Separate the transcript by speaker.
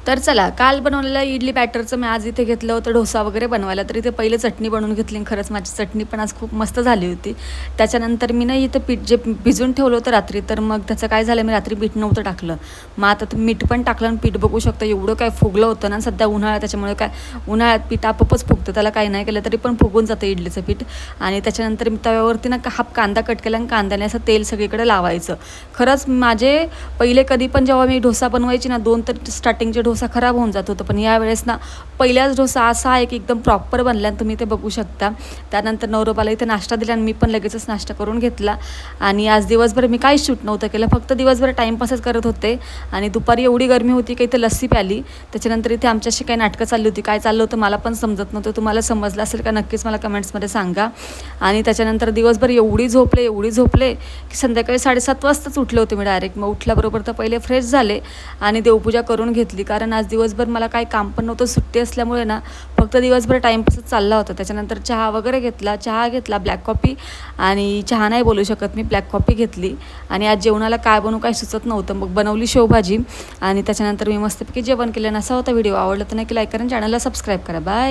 Speaker 1: तर चला, काल बनवलेलं इडली बॅटरचं मी आज इथे घेतलं होतं डोसा वगैरे बनवायला. तर इथे पहिले चटणी बनवून घेतली आणि खरंच माझी चटणी पण आज खूप मस्त झाली होती. त्याच्यानंतर मी ना इथं पीठ जे भिजून ठेवलं होतं रात्री, तर मग त्याचं काय झालं, मी रात्री मीठ नव्हतं टाकलं. मग आता तुम्ही मीठ पण टाकलं आणि पीठ बघू शकता एवढं काय फुगलं होतं ना. सध्या उन्हाळा, त्याच्यामुळे काय उन्हाळ्यात पीठ आपोआपच फुगतं, त्याला काही नाही केलं तरी पण फुगून जातं इडलीचं पीठ. आणि त्याच्यानंतर मी तव्यावरती ना हाफ कांदा कट केला आणि कांद्याने असं तेल सगळीकडे लावायचं. खरंच माझे पहिले कधी पण जेव्हा मी डोसा बनवायची ना, 2 तर स्टार्टिंगचे डोसा खराब होऊन जात होतं, पण यावेळेस ना पहिलाच डोसा असा आहे की एकदम प्रॉपर बनला आणि तुम्ही ते बघू शकता. त्यानंतर नवरोबाला इथे नाश्ता दिला आणि मी पण लगेचच नाश्ता करून घेतला. आणि आज दिवसभर मी काहीच शूट नव्हतं केलं, फक्त दिवसभर टाईमपासच करत होते. आणि दुपारी एवढी गरमी होती की इथे लस्सी प्याली. त्याच्यानंतर इथे आमच्याशी काही नाटकं चालली होती, काय चाललं होतं मला पण समजत नव्हतं. तुम्हाला समजलं असेल का नक्कीच मला कमेंट्समध्ये सांगा. आणि त्याच्यानंतर दिवसभर एवढी झोपले की संध्याकाळी 7:30 वाजताच उठले होते मी डायरेक्ट. मग उठल्याबरोबर तर पहिले फ्रेश झाले आणि देवपूजा करून घेतली, कारण आज दिवसभर मला काही काम पण नव्हतं, सुट्टी असल्यामुळे ना फक्त दिवसभर टाईमपासच चालला होता. त्याच्यानंतर चहा वगैरे घेतला ब्लॅक कॉफी, आणि चहा नाही बोलू शकत मी, ब्लॅक कॉफी घेतली. आणि आज जेवणाला काय बनवू काय सुचत नव्हतं, मग बनवली शेवभाजी. आणि त्याच्यानंतर मी मस्तपैकी जेवण केलं. असा होता व्हिडिओ. आवडला तर नक्की लाईक करा, चॅनलला सबस्क्राईब करा. बाय.